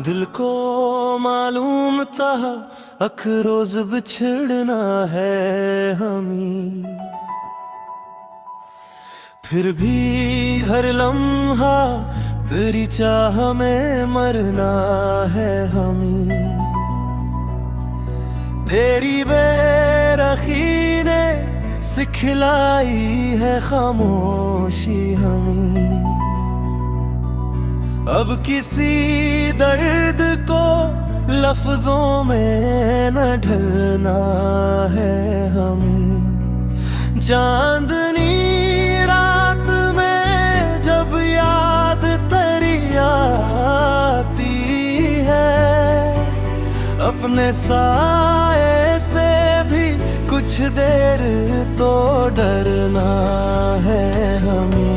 दिल को मालूम था अख रोज बिछड़ना है हमें, फिर भी हर लम्हा तेरी चाह में मरना है हमें। तेरी बेरखी ने सिखलाई है खामोशी हमें, अब किसी दर्द को लफ्जों में न ढलना है हमें। चांदनी रात में जब याद तेरी आती है, अपने साए से भी कुछ देर तो डरना है हमें।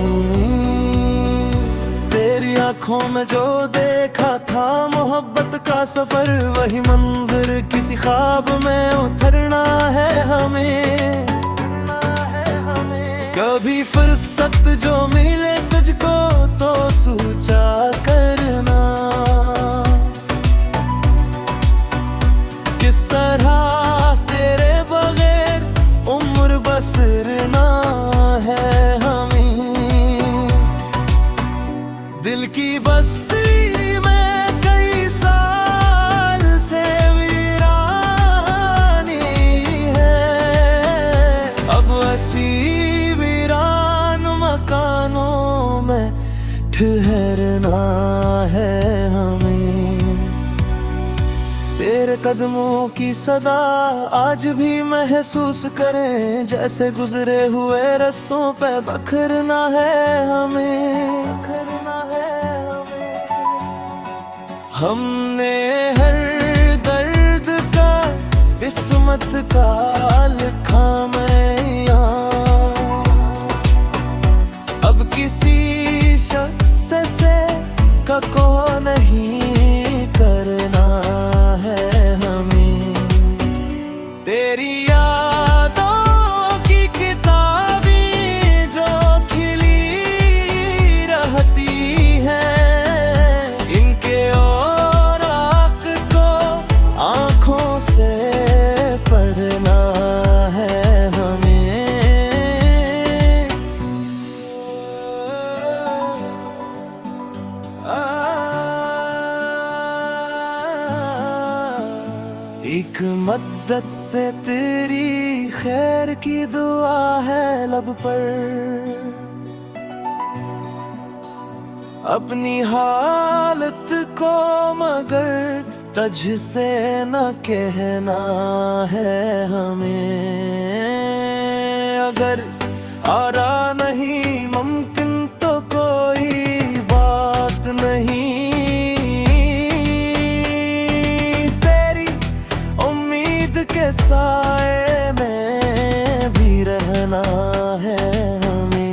तेरी आंखों में जो देखा था मोहब्बत का सफर, वही मंजर किसी ख्वाब में उतरना है हमें। कभी फुर्सत जो मिले तुझको तो सोचा करना, किस तरह तेरे बगैर उम्र बसरना है हमें। दिल की बस्ती में कई साल से वीरानी है, अब ऐसी वीरान मकानों में ठहरना है हमें। तेरे कदमों की सदा आज भी महसूस करें, जैसे गुजरे हुए रस्तों पे बखरना है हमें। हमने हर दर्द का किस्मत का लिखा मैया, अब किसी शख्स से को नहीं करना है हमें। तेरी यादों की किताबें जो खिली रहती हैं, इनके औराक को आँखों से पढ़ना है हमें। एक मद्दत से तेरी खैर की दुआ है लब पर, अपनी हालत को मगर तझ से न कहना है हमें। अगर आरा नहीं मुमकिन तो कोई बात नहीं, के साए में भी रहना है हमें।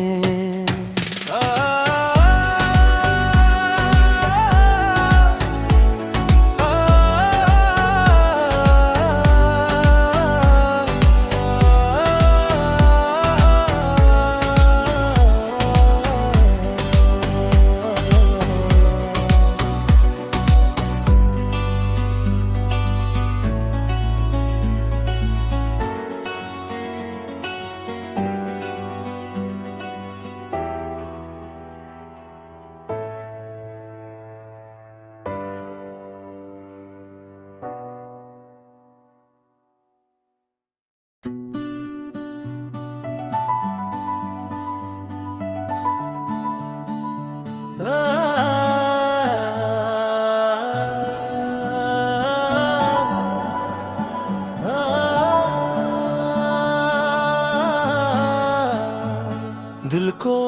दिल को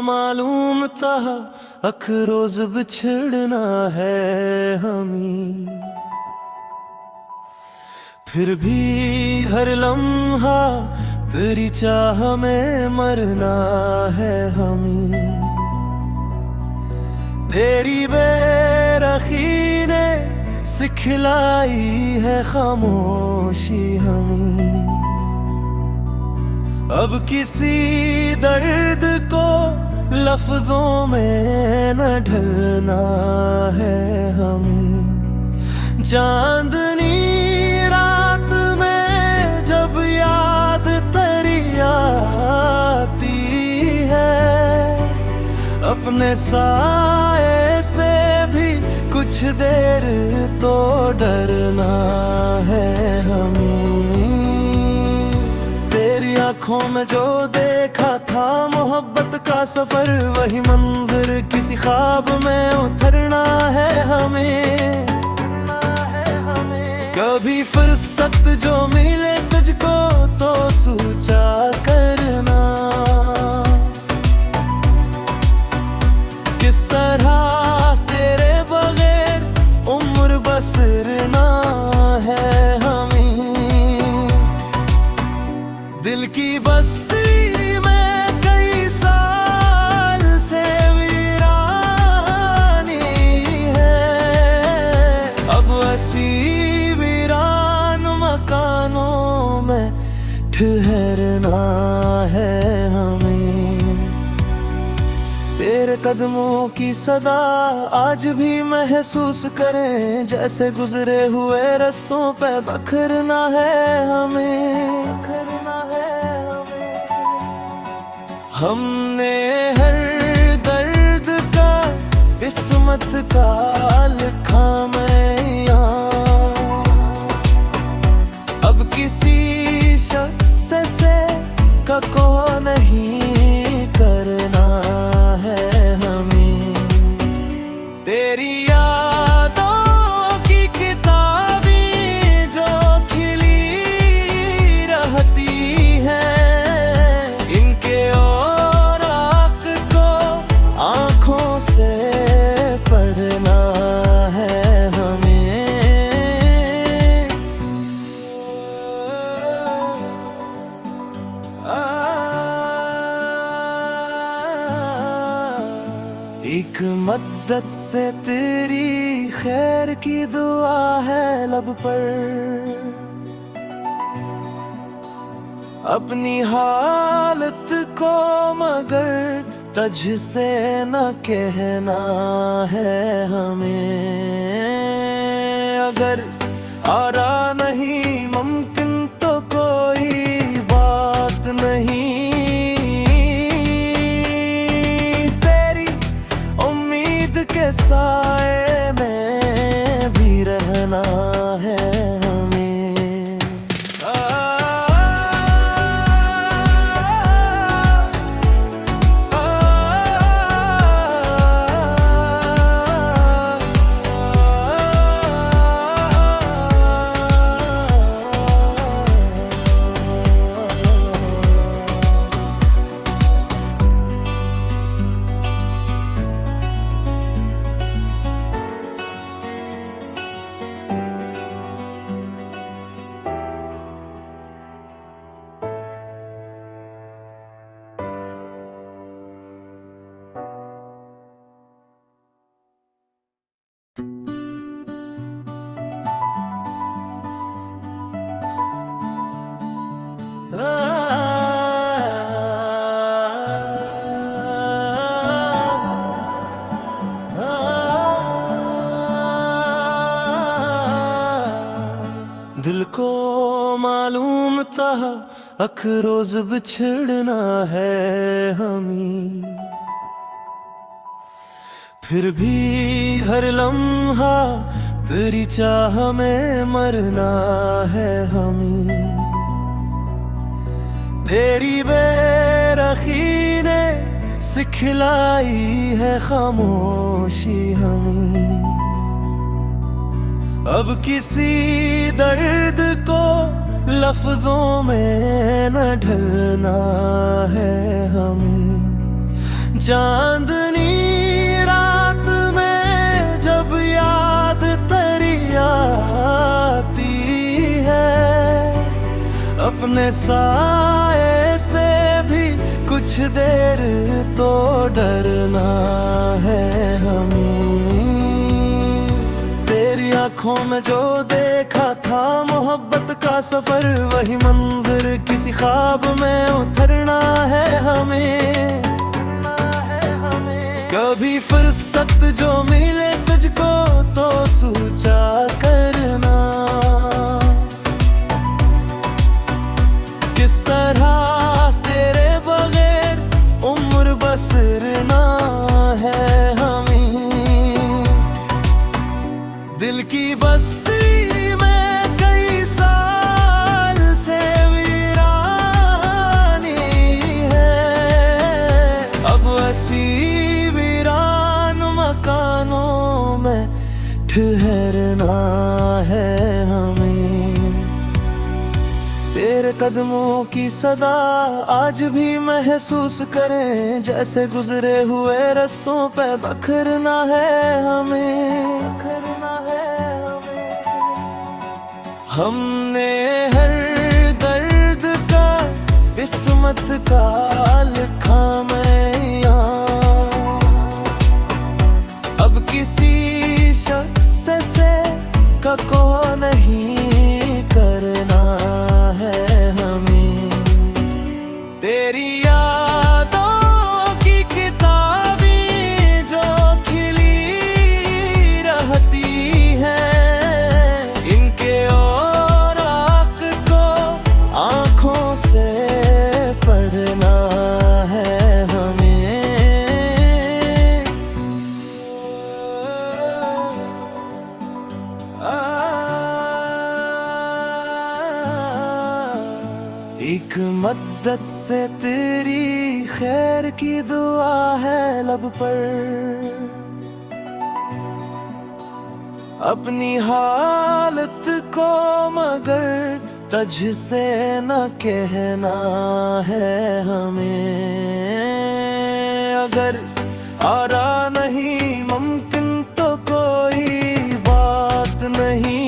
मालूम था अख रोज बिछड़ना है हमें, फिर भी हर लम्हा तेरी चाह में मरना है हमें। तेरी बेरखी ने सिखलाई है खामोशी हमें, अब किसी दर्द को लफ्जों में न ढलना है हमें। चांदनी रात में जब याद तेरी आती है, अपने साए से भी कुछ देर तो डरना है हमें। तेरी आंखों में जो देखा था मोहब्बत का सफर, वही मंजिर किसी ख्वाब में उतरना है हमें। कभी फुर्सत जो मिले तुझको तो सोचा करना, किस तरह तेरे बगैर उम्र बसरना है हमें। दिल की बस्ती में कई साल से वीरानी है, अब ऐसी वीरान मकानों में ठहरना है हमें। तेरे कदमों की सदा आज भी महसूस करें, जैसे गुजरे हुए रस्तों पे बखरना है हमें। हमने हर दर्द का किस्मत का लिखा मैया, अब किसी शख्स से को नहीं करना है हमें। तेरी यादों की किताबें जो खिली रहती है, इनके औराक को आँखों से पढ़ना है हमें। एक मद्दत से तेरी खैर की दुआ है लब पर, अपनी हालत को मगर तझ से न कहना है हमें। अगर आरा नहीं मुमकिन तो कोई बात नहीं, के साए में भी रहना है हमें। दिल को मालूम था अख रोज बिछड़ना है हमें, फिर भी हर लम्हा तेरी चाह में मरना है हमें। तेरी बेरखी ने सिखलाई है खामोशी हमें, अब किसी दर्द को लफ्जों में न ढलना है हमें। चांदनी रात में जब याद तेरी आती है, अपने साए से भी कुछ देर तो डरना है हमें। तेरी आंखों में जो देखा था मोहब्बत का सफर, वही मंजिर किसी ख्वाब में उतरना है हमें। कभी फुर्सत जो मिले तुझको तो सोचा करना, किस तरह तेरे बगैर उम्र बसरना है हमें। दिल की बस्ती में कई साल से वीरानी है, अब ऐसी मकानों में ठहरना है हमें। तेरे कदमों की सदा आज भी महसूस करें, जैसे गुजरे हुए रास्तों पे बखरना है हमें। हमने हर दर्द का किस्मत का लिखा मैया, अब किसी शख्स से को नहीं करना है हमें। तेरी यादों की किताबें जो खिली रहती हैं, इनके औराक को आँखों से पढ़ना है हमें। एक मद्दत से तेरी खैर की दुआ है लब पर, अपनी हालत को मगर तझ से न कहना है हमें। अगर आरा नहीं मुमकिन तो कोई बात नहीं,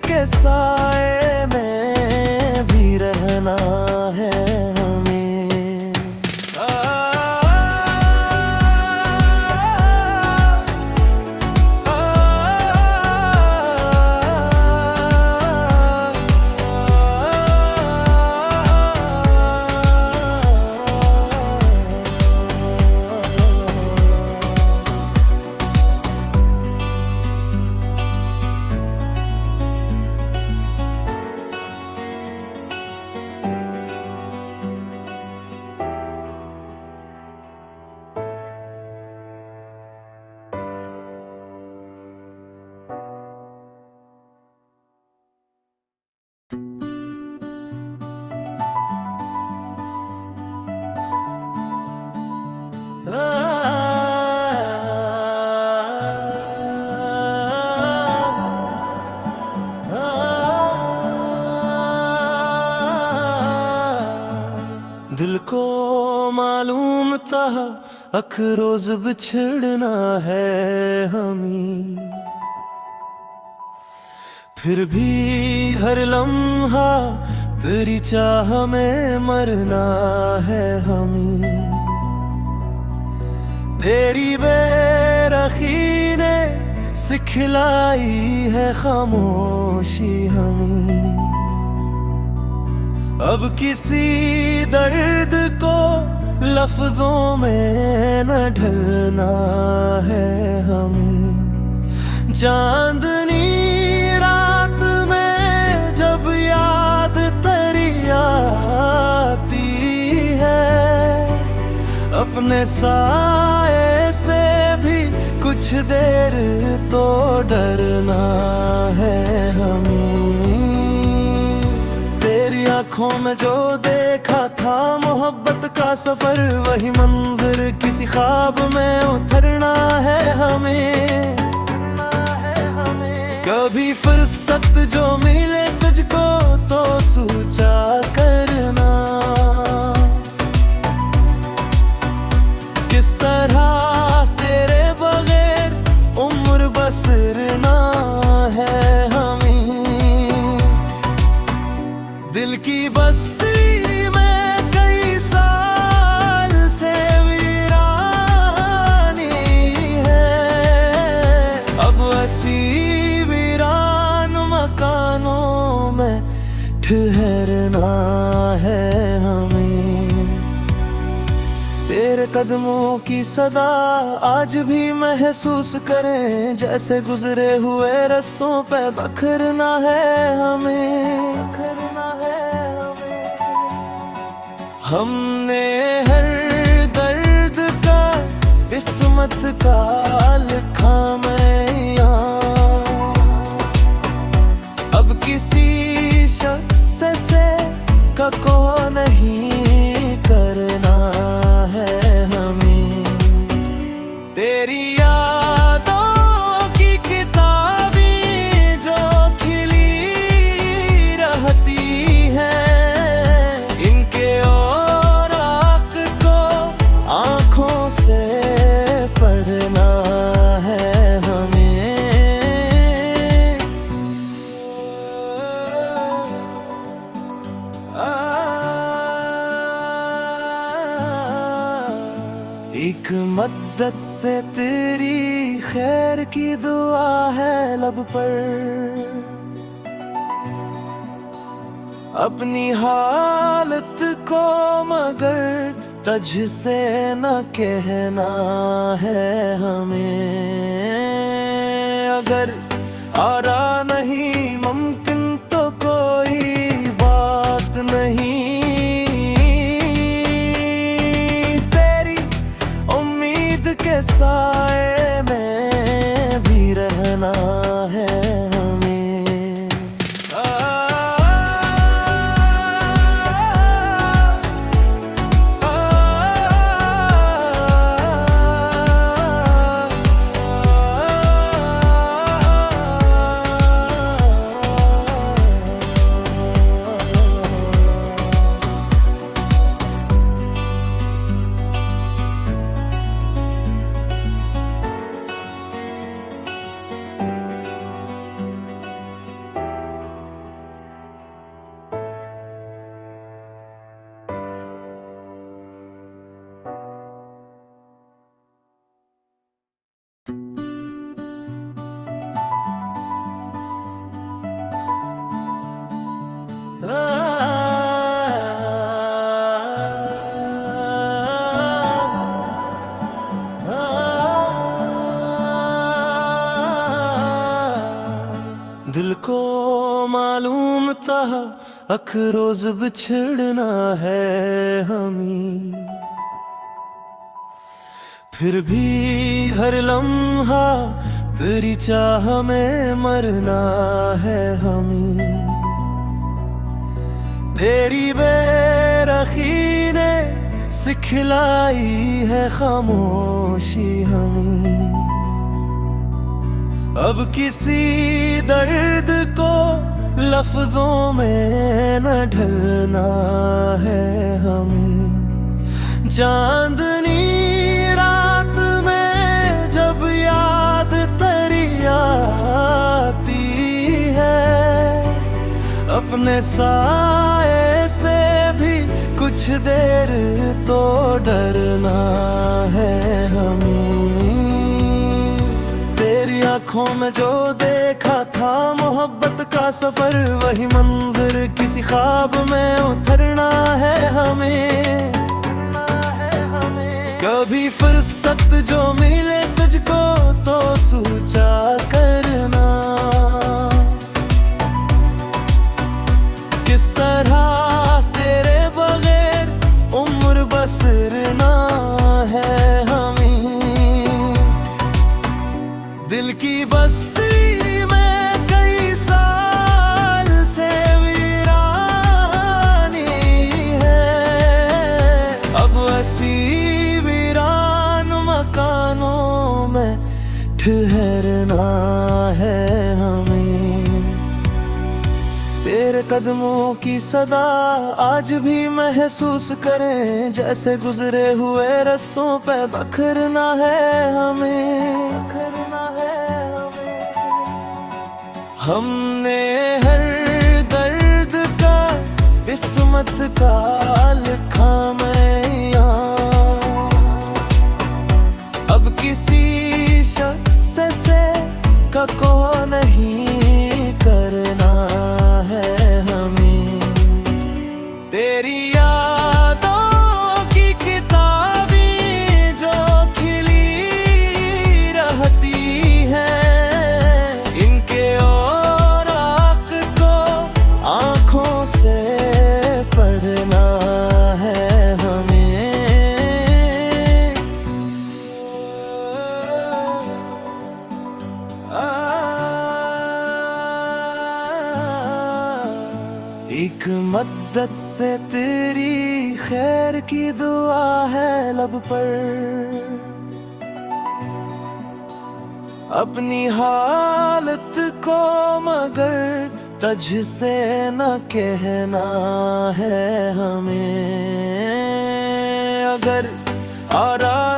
के साए में भी रहना है हमें। दिल को मालूम था अख रोज बिछड़ना है हमें, फिर भी हर लम्हा तेरी चाह में मरना है हमें। तेरी बेरखी ने सिखलाई है खामोशी हमें, अब किसी दर्द को लफ्जों में न ढलना है हमें। चांदनी रात में जब याद तेरी आती है, अपने साए से भी कुछ देर तो डरना है हमें। तेरी आँखों में जो देखा था मोहब्बत का सफर, वही मंजर किसी ख्वाब में उतरना है हमें। कभी फुर्सत जो मिले तुझको तो सोचा करना, किस तरह तेरे बगैर उम्र बसरना है हमें। दिल की बस्ती में कई साल से वीरानी है, अब ऐसी वीरान मकानों में ठहरना है। तेरे कदमों की सदा आज भी महसूस करें, जैसे गुजरे हुए रस्तों पे बखरना है हमें। हमने हर दर्द का किस्मत का लिखा मैया, अब किसी शख्स से को नहीं करना है हमें। तेरी यादों की किताबें जो खिली रहती हैं, इनके औराक को आँखों से पढ़ना है हमें। एक मद्दत से तेरी खैर की दुआ है लब पर, अपनी हालत को मगर तझ से न कहना है हमें। अगर आरा नहीं मुमकिन तो कोई बात नहीं, के साए में भी रहना है हमें। दिल को मालूम था अख रोज बिछड़ना है हमें, फिर भी हर लम्हा तेरी चाह में मरना है हमें। तेरी बेरखी ने सिखलाई है खामोशी हमें, अब किसी दर्द को लफ्जों में न ढलना है हमें। चांदनी रात में जब याद तेरी आती है, अपने साए से भी कुछ देर तो डरना है हमें। तेरी आँखों में जो देखा था मोहब्बत का सफर, वही मंजिर किसी ख्वाब में उतरना है हमें। कभी फुर्सत जो मिले तुझको तो सोचा करना, किस तरह तेरे बगैर उम्र बसरना है हमें। दिल की बस्ती में कई साल से वीरानी है, अब ऐसी वीरान मकानों में ठहरना है हमें। तेरे कदमों की सदा आज भी महसूस करें, जैसे गुजरे हुए रस्तों पे बखरना है हमें। हमने हर दर्द का किस्मत का लिखा मैया, अब किसी शख्स से को नहीं करना है हमें। तेरी यादों की किताबें शिद्दत से तेरी खैर की दुआ है लब पर। अपनी हालत को मगर तझ से न कहना है हमें। अगर आरा